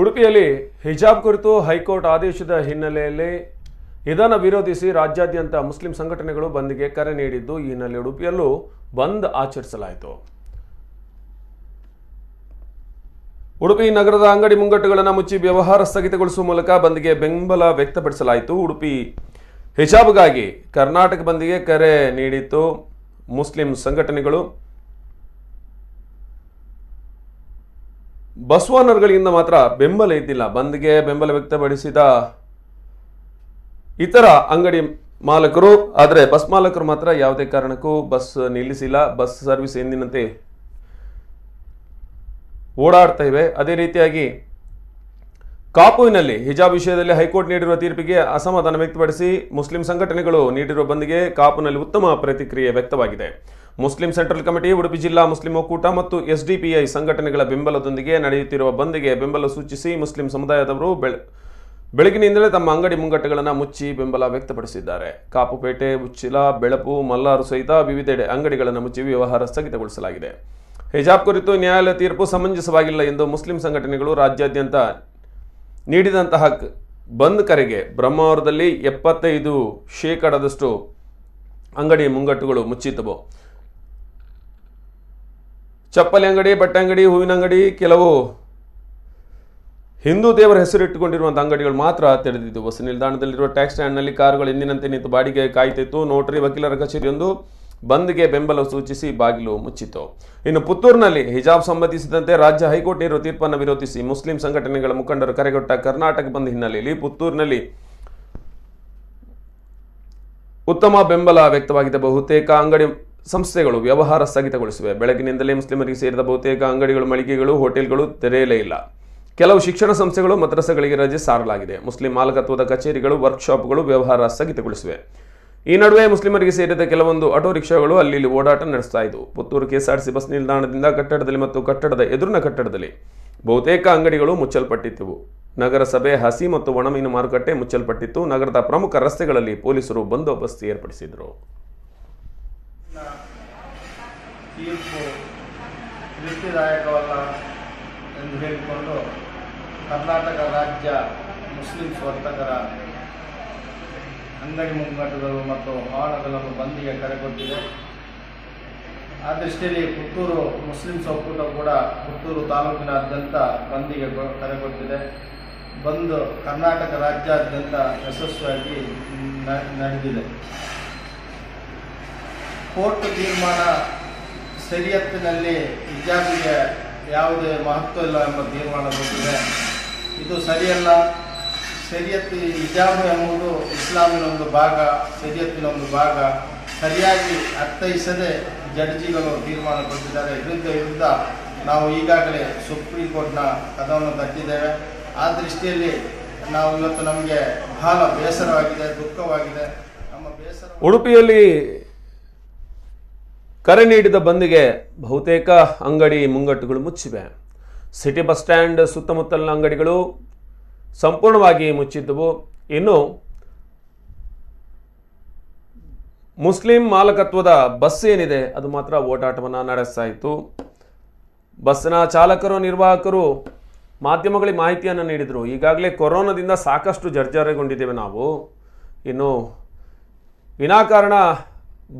ಉಡುಪಿಯಲ್ಲಿ ಹಿಜಾಬ್ ಕುರಿತು ಹೈಕೋರ್ಟ್ ಆದೇಶದ ಹಿನ್ನೆಲೆಯಲ್ಲಿ ಇದನ್ನು ವಿರೋಧಿಸಿ ರಾಜ್ಯಾದ್ಯಂತ ಮುಸ್ಲಿಂ ಸಂಘಟನೆಗಳು ಬಂದ್ಗೆ ಕರೆ ನೀಡಿದ್ದು ಈ ಹಿನ್ನೆಲೆ ಉಡುಪಿಯಲ್ಲೂ ಬಂದ್ ಆಚರಿಸಲಾಯಿತು. ಉಡುಪಿ ನಗರದ ಅಂಗಡಿ ಮುಂಗಟ್ಟುಗಳನ್ನು ಮುಚ್ಚಿ ವ್ಯವಹಾರ ಸ್ಥಗಿತಗೊಳಿಸುವ ಮೂಲಕ ಬಂದ್ಗೆ ಬೆಂಬಲ ವ್ಯಕ್ತಪಡಿಸಲಾಯಿತು. ಉಡುಪಿ ಹಿಜಾಬ್ಗಾಗಿ ಕರ್ನಾಟಕ ಬಂದ್ಗೆ ಕರೆ ನೀಡಿತ್ತು ಮುಸ್ಲಿಂ ಸಂಘಟನೆಗಳು. ಬಸ್ ಓನರ್ಗಳಿಂದ ಮಾತ್ರ ಬೆಂಬಲ ಇದ್ದಿಲ್ಲ. ಬಂದ್ಗೆ ಬೆಂಬಲ ವ್ಯಕ್ತಪಡಿಸಿದ ಇತರ ಅಂಗಡಿ ಮಾಲಕರು, ಆದರೆ ಬಸ್ ಮಾಲಕರು ಮಾತ್ರ ಯಾವುದೇ ಕಾರಣಕ್ಕೂ ಬಸ್ ನಿಲ್ಲಿಸಿಲ್ಲ. ಬಸ್ ಸರ್ವಿಸ್ ಎಂದಿನಂತೆ ಓಡಾಡ್ತಾ ಇವೆ. ಅದೇ ರೀತಿಯಾಗಿ ಕಾಪುವಿನಲ್ಲಿ ಹಿಜಾಬ್ ವಿಷಯದಲ್ಲಿ ಹೈಕೋರ್ಟ್ ನೀಡಿರುವ ತೀರ್ಪಿಗೆ ಅಸಮಾಧಾನ ವ್ಯಕ್ತಪಡಿಸಿ ಮುಸ್ಲಿಂ ಸಂಘಟನೆಗಳು ನೀಡಿರುವ ಬಂದ್ಗೆ ಕಾಪುನಲ್ಲಿ ಉತ್ತಮ ಪ್ರತಿಕ್ರಿಯೆ ವ್ಯಕ್ತವಾಗಿದೆ. ಮುಸ್ಲಿಂ ಸೆಂಟ್ರಲ್ ಕಮಿಟಿ, ಉಡುಪಿ ಜಿಲ್ಲಾ ಮುಸ್ಲಿಂ ಒಕ್ಕೂಟ ಮತ್ತು ಎಸ್ಡಿಪಿಐ ಸಂಘಟನೆಗಳ ಬೆಂಬಲದೊಂದಿಗೆ ನಡೆಯುತ್ತಿರುವ ಬಂದ್ಗೆ ಬೆಂಬಲ ಸೂಚಿಸಿ ಮುಸ್ಲಿಂ ಸಮುದಾಯದವರು ಬೆಳಗಿನಿಂದಲೇ ತಮ್ಮ ಅಂಗಡಿ ಮುಂಗಟ್ಟುಗಳನ್ನು ಮುಚ್ಚಿ ಬೆಂಬಲ ವ್ಯಕ್ತಪಡಿಸಿದ್ದಾರೆ. ಕಾಪುಪೇಟೆ, ಉಚ್ಚಿಲ, ಬೆಳಪು, ಮಲ್ಲಾರು ಸಹಿತ ವಿವಿಧೆಡೆ ಅಂಗಡಿಗಳನ್ನು ಮುಚ್ಚಿ ವ್ಯವಹಾರ ಸ್ಥಗಿತಗೊಳಿಸಲಾಗಿದೆ. ಹಿಜಾಬ್ ಕುರಿತು ನ್ಯಾಯಾಲಯ ತೀರ್ಪು ಸಮಂಜಸವಾಗಿಲ್ಲ ಎಂದು ಮುಸ್ಲಿಂ ಸಂಘಟನೆಗಳು ರಾಜ್ಯಾದ್ಯಂತ ನೀಡಿದಂತಹ ಬಂದ್ ಕರೆಗೆ ಬ್ರಹ್ಮಾವರದಲ್ಲಿ 75% ಅಂಗಡಿ ಮುಂಗಟ್ಟುಗಳು ಮುಚ್ಚಿದ್ದವು. ಚಪ್ಪಲಿ ಅಂಗಡಿ, ಬಟ್ಟೆ ಅಂಗಡಿ, ಹೂವಿನ ಅಂಗಡಿ, ಕೆಲವು ಹಿಂದೂ ದೇವರ ಹೆಸರಿಟ್ಟುಕೊಂಡಿರುವಂತಹ ಅಂಗಡಿಗಳು ಮಾತ್ರ ತೆರೆದಿದ್ದು. ಬಸ್ ನಿಲ್ದಾಣದಲ್ಲಿರುವ ಟ್ಯಾಕ್ಸಿ ಸ್ಟ್ಯಾಂಡ್ನಲ್ಲಿ ಕಾರುಗಳು ಎಂದಿನಂತೆ ನಿಂತು ಬಾಡಿಗೆ ಕಾಯ್ತಿತ್ತು. ನೋಟರಿ, ವಕೀಲರ ಕಚೇರಿಯೊಂದು ಬಂದ್ಗೆ ಬೆಂಬಲ ಸೂಚಿಸಿ ಬಾಗಿಲು ಮುಚ್ಚಿತ್ತು. ಇನ್ನು ಪುತ್ತೂರಿನಲ್ಲಿ ಹಿಜಾಬ್ ಸಂಬಂಧಿಸಿದಂತೆ ರಾಜ್ಯ ಹೈಕೋರ್ಟ್ ನೀಡಿರುವ ತೀರ್ಪನ್ನು ವಿರೋಧಿಸಿ ಮುಸ್ಲಿಂ ಸಂಘಟನೆಗಳ ಮುಖಂಡರು ಕರೆಗೊಟ್ಟ ಕರ್ನಾಟಕ ಬಂದ್ ಹಿನ್ನೆಲೆಯಲ್ಲಿ ಪುತ್ತೂರಿನಲ್ಲಿ ಉತ್ತಮ ಬೆಂಬಲ ವ್ಯಕ್ತವಾಗಿದೆ. ಬಹುತೇಕ ಅಂಗಡಿ ಸಂಸ್ಥೆಗಳು ವ್ಯವಹಾರ ಸ್ಥಗಿತಗೊಳಿಸಿವೆ. ಬೆಳಗಿನಿಂದಲೇ ಮುಸ್ಲಿಮರಿಗೆ ಸೇರಿದ ಬಹುತೇಕ ಅಂಗಡಿಗಳು, ಮಳಿಗೆಗಳು, ಹೋಟೆಲ್ಗಳು ತೆರೆಯಲೇ ಇಲ್ಲ. ಕೆಲವು ಶಿಕ್ಷಣ ಸಂಸ್ಥೆಗಳು, ಮದ್ರಸೆಗಳಿಗೆ ರಜೆ ಸಾರಲಾಗಿದೆ. ಮುಸ್ಲಿಂ ಮಾಲಕತ್ವದ ಕಚೇರಿಗಳು, ವರ್ಕ್ಶಾಪ್ಗಳು ವ್ಯವಹಾರ ಸ್ಥಗಿತಗೊಳಿಸಿವೆ. ಈ ನಡುವೆ ಮುಸ್ಲಿಮರಿಗೆ ಸೇರಿದ ಕೆಲವೊಂದು ಆಟೋ ರಿಕ್ಷಾಗಳು ಅಲ್ಲಿ ಓಡಾಟ ನಡೆಸ್ತಾ ಇದ್ದವು. ಪುತ್ತೂರು ಕೆಎಸ್ಆರ್ಟಿಸಿ ಬಸ್ ನಿಲ್ದಾಣದಿಂದ ಕಟ್ಟಡದಲ್ಲಿ ಮತ್ತು ಕಟ್ಟಡದ ಎದುರಿನ ಕಟ್ಟಡದಲ್ಲಿ ಬಹುತೇಕ ಅಂಗಡಿಗಳು ಮುಚ್ಚಲ್ಪಟ್ಟಿದ್ದವು. ನಗರಸಭೆ ಹಸಿ ಮತ್ತು ಒಣಮೀನು ಮಾರುಕಟ್ಟೆ ಮುಚ್ಚಲ್ಪಟ್ಟಿತ್ತು. ನಗರದ ಪ್ರಮುಖ ರಸ್ತೆಗಳಲ್ಲಿ ಪೊಲೀಸರು ಬಂದೋಬಸ್ತ್ ಏರ್ಪಡಿಸಿದರು. ತೀರ್ಪು ತೃಪ್ತಿದಾಯಕವಲ್ಲ ಎಂದು ಹೇಳಿಕೊಂಡು ಕರ್ನಾಟಕ ರಾಜ್ಯ ಮುಸ್ಲಿಂ ವರ್ತಕರ ಅಂಗಡಿ ಮುಂಗಟ್ಟುಗಳು ಮತ್ತು ವಾಹನಗಳನ್ನು ಬಂದ್ಗೆ ಕರೆಕೊಟ್ಟಿದೆ. ಆ ದೃಷ್ಟಿಯಲ್ಲಿ ಪುತ್ತೂರು ಮುಸ್ಲಿಮ್ಸ್ ಒಕ್ಕೂಟ ಕೂಡ ಪುತ್ತೂರು ತಾಲೂಕಿನಾದ್ಯಂತ ಬಂದ್ಗೆ ಕರೆಕೊಟ್ಟಿದೆ. ಬಂದ್ ಕರ್ನಾಟಕ ರಾಜ್ಯಾದ್ಯಂತ ಯಶಸ್ವಿಯಾಗಿ ನಡೆದಿದೆ. ಕೋರ್ಟ್ ತೀರ್ಮಾನ ಶರಿಯತ್ತಿನಲ್ಲಿ ಹಿಜಾಬಿಗೆ ಯಾವುದೇ ಮಹತ್ವ ಇಲ್ಲ ಎಂಬ ತೀರ್ಮಾನ ಕೊಟ್ಟಿದೆ. ಇದು ಸರಿಯಲ್ಲ. ಶರಿಯತ್ತು ಹಿಜಾಬ್ ಎಂಬುದು ಇಸ್ಲಾಮಿನ ಒಂದು ಭಾಗ, ಶರಿಯತ್ತಿನ ಒಂದು ಭಾಗ. ಸರಿಯಾಗಿ ಅರ್ಥೈಸದೆ ಜಡ್ಜಿಗಳು ತೀರ್ಮಾನ ಕೊಟ್ಟಿದ್ದಾರೆ. ವಿರುದ್ಧ ನಾವು ಈಗಾಗಲೇ ಸುಪ್ರೀಂ ಕೋರ್ಟ್ನ ಕದವನ್ನು ತಟ್ಟಿದ್ದೇವೆ. ಆ ದೃಷ್ಟಿಯಲ್ಲಿ ನಾವು ಇವತ್ತು ನಮಗೆ ಬಹಳ ಬೇಸರವಾಗಿದೆ, ದುಃಖವಾಗಿದೆ. ನಮ್ಮ ಬೇಸರ ಉಡುಪಿಯಲ್ಲಿ ಕರೆ ನೀಡಿದ ಬಂದ್ಗೆ ಬಹುತೇಕ ಅಂಗಡಿ ಮುಂಗಟ್ಟುಗಳು ಮುಚ್ಚಿವೆ. ಸಿಟಿ ಬಸ್ ಸ್ಟ್ಯಾಂಡ್ ಸುತ್ತಮುತ್ತಲಿನ ಅಂಗಡಿಗಳು ಸಂಪೂರ್ಣವಾಗಿ ಮುಚ್ಚಿದ್ದವು. ಇನ್ನು ಮುಸ್ಲಿಂ ಮಾಲಕತ್ವದ ಬಸ್ ಏನಿದೆ ಅದು ಮಾತ್ರ ಓಡಾಟವನ್ನು ನಡೆಸ್ತಾ ಇತ್ತು. ಬಸ್ಸಿನ ಚಾಲಕರು, ನಿರ್ವಾಹಕರು ಮಾಧ್ಯಮಗಳಿಗೆ ಮಾಹಿತಿಯನ್ನು ನೀಡಿದರು. ಈಗಾಗಲೇ ಕೊರೋನಾದಿಂದ ಸಾಕಷ್ಟು ಜರ್ಜರಿಗೊಂಡಿದ್ದೇವೆ ನಾವು. ಇನ್ನು ವಿನಾಕಾರಣ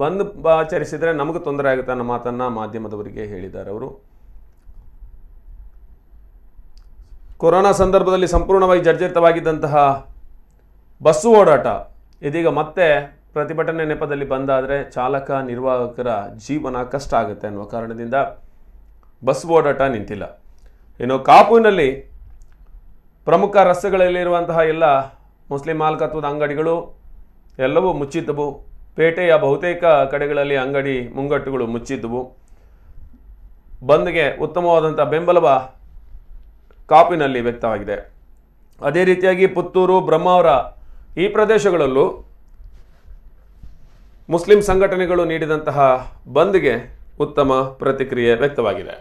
ಬಂದ್ ಆಚರಿಸಿದರೆ ನಮಗೆ ತೊಂದರೆ ಆಗುತ್ತೆ ಅನ್ನೋ ಮಾತನ್ನು ಮಾಧ್ಯಮದವರಿಗೆ ಹೇಳಿದ್ದಾರೆ ಅವರು. ಕೊರೋನಾ ಸಂದರ್ಭದಲ್ಲಿ ಸಂಪೂರ್ಣವಾಗಿ ಜರ್ಜರಿತವಾಗಿದ್ದಂತಹ ಬಸ್ಸು ಓಡಾಟ ಇದೀಗ ಮತ್ತೆ ಪ್ರತಿಭಟನೆ ನೆಪದಲ್ಲಿ ಬಂದಾದರೆ ಚಾಲಕ, ನಿರ್ವಾಹಕರ ಜೀವನ ಕಷ್ಟ ಆಗುತ್ತೆ ಅನ್ನುವ ಕಾರಣದಿಂದ ಬಸ್ ಓಡಾಟ ನಿಂತಿಲ್ಲ. ಇನ್ನು ಕಾಪುವಿನಲ್ಲಿ ಪ್ರಮುಖ ರಸ್ತೆಗಳಲ್ಲಿರುವಂತಹ ಎಲ್ಲ ಮುಸ್ಲಿಂ ಮಾಲಕತ್ವದ ಅಂಗಡಿಗಳು ಎಲ್ಲವೂ ಮುಚ್ಚಿದ್ದವು. ಪೇಟೆಯ ಬಹುತೇಕ ಕಡೆಗಳಲ್ಲಿ ಅಂಗಡಿ ಮುಂಗಟ್ಟುಗಳು ಮುಚ್ಚಿದ್ದವು. ಬಂದ್ಗೆ ಉತ್ತಮವಾದಂಥ ಬೆಂಬಲವ ಕಾಪಿನಲ್ಲಿ ವ್ಯಕ್ತವಾಗಿದೆ. ಅದೇ ರೀತಿಯಾಗಿ ಪುತ್ತೂರು, ಬ್ರಹ್ಮಾವರ ಈ ಪ್ರದೇಶಗಳಲ್ಲೂ ಮುಸ್ಲಿಂ ಸಂಘಟನೆಗಳು ನೀಡಿದಂತಹ ಬಂದ್ಗೆ ಉತ್ತಮ ಪ್ರತಿಕ್ರಿಯೆ ವ್ಯಕ್ತವಾಗಿದೆ.